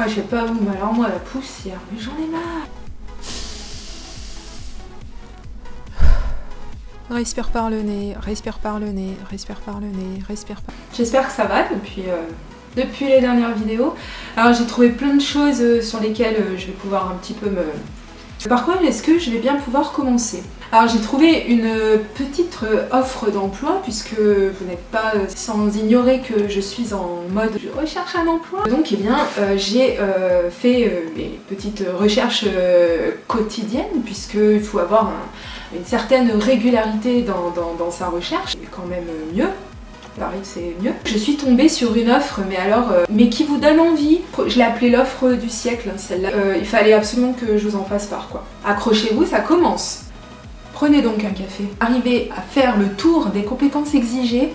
Ah, je sais pas où, mais alors moi, la poussière, mais j'en ai marre. Respire par le nez, respire par le nez, respire par le nez, respire par... J'espère que ça va depuis les dernières vidéos. Alors j'ai trouvé plein de choses sur lesquelles je vais pouvoir un petit peu me... Par contre, est-ce que je vais bien pouvoir commencer? Alors j'ai trouvé une petite offre d'emploi, puisque vous n'êtes pas sans ignorer que je suis en mode je recherche un emploi. Donc eh bien j'ai fait mes petites recherches quotidiennes, puisqu'il faut avoir une certaine régularité dans sa recherche, c'est quand même mieux. Pareil, c'est mieux. Je suis tombée sur une offre, mais alors, mais qui vous donne envie. Je l'ai appelée l'offre du siècle, celle-là. Il fallait absolument que je vous en fasse part, quoi. Accrochez-vous, ça commence. Prenez donc un café. Arrivez à faire le tour des compétences exigées.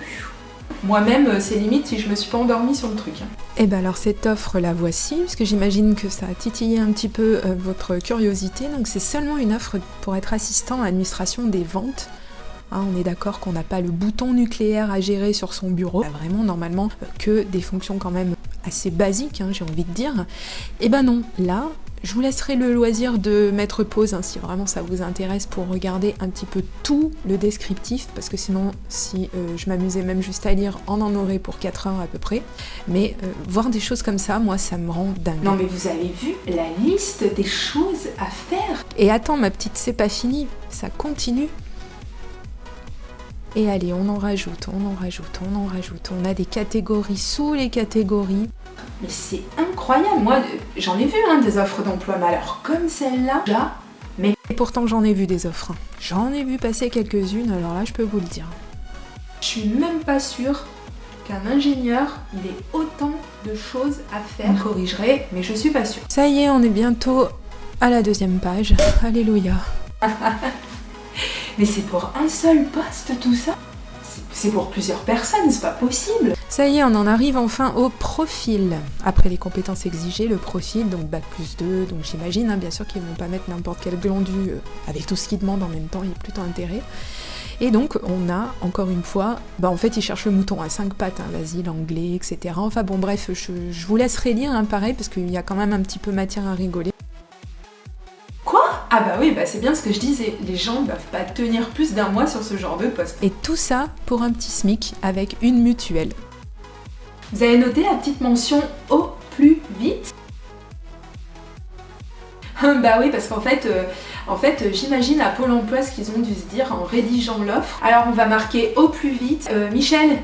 Moi-même, c'est limite si je me suis pas endormie sur le truc. Et ben alors cette offre la voici, parce que j'imagine que ça a titillé un petit peu votre curiosité. Donc c'est seulement une offre pour être assistant à l'administration des ventes. Hein, on est d'accord qu'on n'a pas le bouton nucléaire à gérer sur son bureau. Il y a vraiment normalement que des fonctions quand même assez basiques, hein, j'ai envie de dire. Et ben non, là, je vous laisserai le loisir de mettre pause hein, si vraiment ça vous intéresse pour regarder un petit peu tout le descriptif, parce que sinon, si je m'amusais même juste à lire, on en aurait pour 4 heures à peu près. Mais voir des choses comme ça, moi, ça me rend dingue. Non mais vous avez vu la liste des choses à faire? Et attends, ma petite, c'est pas fini, ça continue. Et allez, on en rajoute, on en rajoute, on en rajoute. On a des catégories sous les catégories. Mais c'est incroyable, moi j'en ai vu hein, des offres d'emploi, mais alors comme celle-là, là, mais... Et pourtant j'en ai vu des offres. J'en ai vu passer quelques-unes, alors là je peux vous le dire. Je suis même pas sûre qu'un ingénieur, il ait autant de choses à faire. Vous corrigerez, mais je suis pas sûre. Ça y est, on est bientôt à la 2e page. Alléluia. Mais c'est pour un seul poste tout ça? C'est pour plusieurs personnes, c'est pas possible. Ça y est, on en arrive enfin au profil. Après les compétences exigées, le profil, donc Bac+2, donc j'imagine hein, bien sûr qu'ils vont pas mettre n'importe quel glandu avec tout ce qu'ils demandent en même temps, il y a plutôt intérêt. Et donc on a, encore une fois, en fait ils cherchent le mouton à 5 pattes, hein, vas-y, l'anglais, etc. Enfin bon bref, je vous laisserai lire hein, pareil, parce qu'il y a quand même un petit peu matière à rigoler. Ah bah oui, bah c'est bien ce que je disais, les gens ne peuvent pas tenir plus d'un mois sur ce genre de poste. Et tout ça pour un petit SMIC avec une mutuelle. Vous avez noté la petite mention au plus vite? Bah oui, parce qu'en fait, j'imagine à Pôle emploi ce qu'ils ont dû se dire en rédigeant l'offre. Alors on va marquer au plus vite. Michel,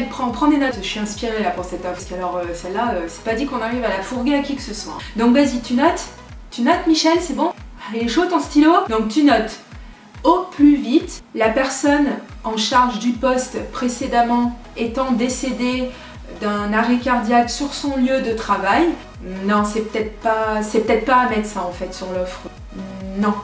prends des notes. Je suis inspirée là pour cette offre, parce que alors celle-là, c'est pas dit qu'on arrive à la fourguer à qui que ce soit. Donc vas-y, tu notes Michel, c'est bon? Il est chaud ton stylo? Donc tu notes au plus vite, la personne en charge du poste précédemment étant décédée d'un arrêt cardiaque sur son lieu de travail. Non, c'est peut-être pas à mettre ça en fait sur l'offre. Non,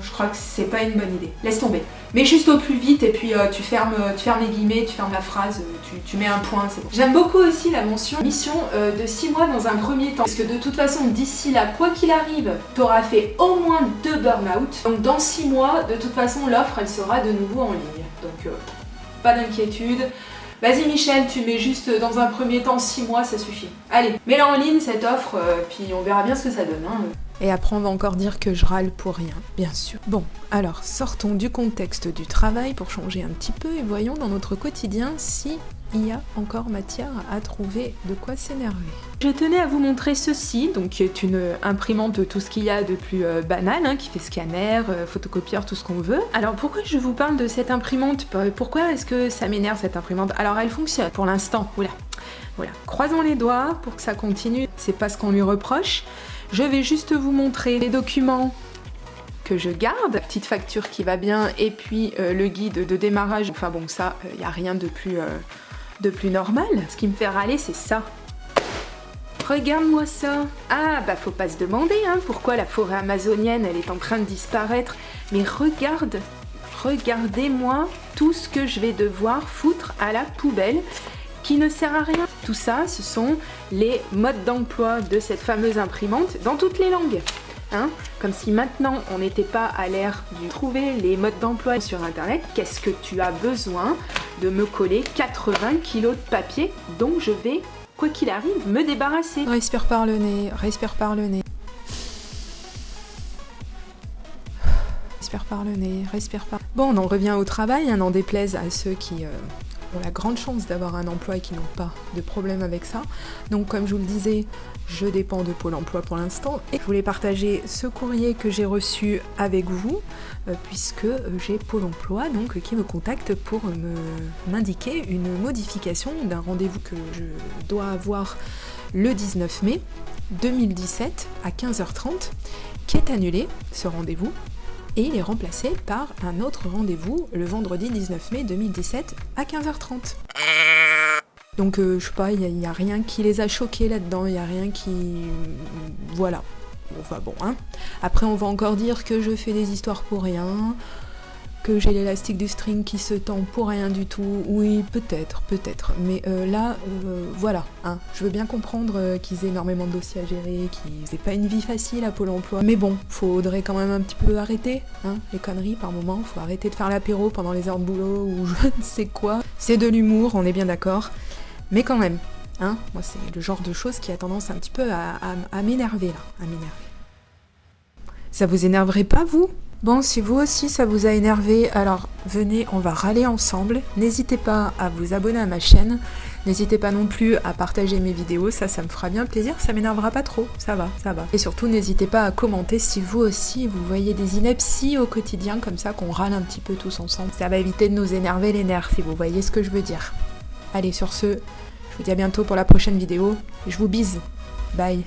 je crois que c'est pas une bonne idée. Laisse tomber. Mais juste au plus vite et puis tu fermes les guillemets, tu fermes la phrase, tu mets un point, c'est bon. J'aime beaucoup aussi la mention mission de 6 mois dans un premier temps. Parce que de toute façon, d'ici là, quoi qu'il arrive, tu auras fait au moins 2 burn-out. Donc dans 6 mois, de toute façon, l'offre, elle sera de nouveau en ligne. Donc pas d'inquiétude. Vas-y Michel, tu mets juste dans un premier temps 6 mois, ça suffit. Allez, mets-la en ligne cette offre, puis on verra bien ce que ça donne. Hein. Et après on va encore dire que je râle pour rien, bien sûr. Bon, alors sortons du contexte du travail pour changer un petit peu et voyons dans notre quotidien si il y a encore matière à trouver de quoi s'énerver. Je tenais à vous montrer ceci, donc qui est une imprimante, tout ce qu'il y a de plus banal, hein, qui fait scanner, photocopieur, tout ce qu'on veut. Alors pourquoi je vous parle de cette imprimante? Pourquoi est-ce que ça m'énerve cette imprimante? Alors elle fonctionne pour l'instant, voilà, croisons les doigts pour que ça continue, c'est pas ce qu'on lui reproche. Je vais juste vous montrer les documents que je garde, la petite facture qui va bien et puis le guide de démarrage. Enfin bon, ça, il n'y a rien de plus normal. Ce qui me fait râler, c'est ça. Regarde-moi ça. Ah, bah faut pas se demander hein, pourquoi la forêt amazonienne, elle est en train de disparaître. Mais regardez-moi tout ce que je vais devoir foutre à la poubelle, qui ne sert à rien. Tout ça, ce sont les modes d'emploi de cette fameuse imprimante dans toutes les langues. Hein, comme si maintenant on n'était pas à l'ère de trouver les modes d'emploi sur internet. Qu'est-ce que tu as besoin de me coller 80 kilos de papier dont je vais quoi qu'il arrive, me débarrasser. Respire par le nez, respire par le nez. Respire par le nez, respire par... Bon, on en revient au travail, n'en déplaise à ceux qui ont la grande chance d'avoir un emploi et qui n'ont pas de problème avec ça. Donc comme je vous le disais, je dépends de Pôle emploi pour l'instant. Et je voulais partager ce courrier que j'ai reçu avec vous, puisque j'ai Pôle emploi donc, qui me contacte pour m'indiquer une modification d'un rendez-vous que je dois avoir le 19 mai 2017 à 15h30, qui est annulé, ce rendez-vous. Et il est remplacé par un autre rendez-vous le vendredi 19 mai 2017 à 15h30. Donc je sais pas, il n'y a rien qui les a choqués là-dedans, il n'y a rien qui... Voilà. Enfin bon, hein. Après on va encore dire que je fais des histoires pour rien, que j'ai l'élastique du string qui se tend pour rien du tout. Oui, peut-être. Mais là, voilà. Hein. Je veux bien comprendre qu'ils aient énormément de dossiers à gérer, qu'ils aient pas une vie facile à Pôle emploi. Mais bon, faudrait quand même un petit peu arrêter, hein, les conneries par moment. Faut arrêter de faire l'apéro pendant les heures de boulot ou je ne sais quoi. C'est de l'humour, on est bien d'accord. Mais quand même, hein, moi c'est le genre de choses qui a tendance un petit peu à m'énerver là, à m'énerver. Ça vous énerverait pas, vous ? Bon, si vous aussi ça vous a énervé, alors venez, on va râler ensemble. N'hésitez pas à vous abonner à ma chaîne. N'hésitez pas non plus à partager mes vidéos, ça me fera bien plaisir, ça m'énervera pas trop, ça va. Et surtout, n'hésitez pas à commenter si vous aussi, vous voyez des inepties au quotidien, comme ça qu'on râle un petit peu tous ensemble. Ça va éviter de nous énerver les nerfs, si vous voyez ce que je veux dire. Allez, sur ce, je vous dis à bientôt pour la prochaine vidéo. Je vous bise. Bye.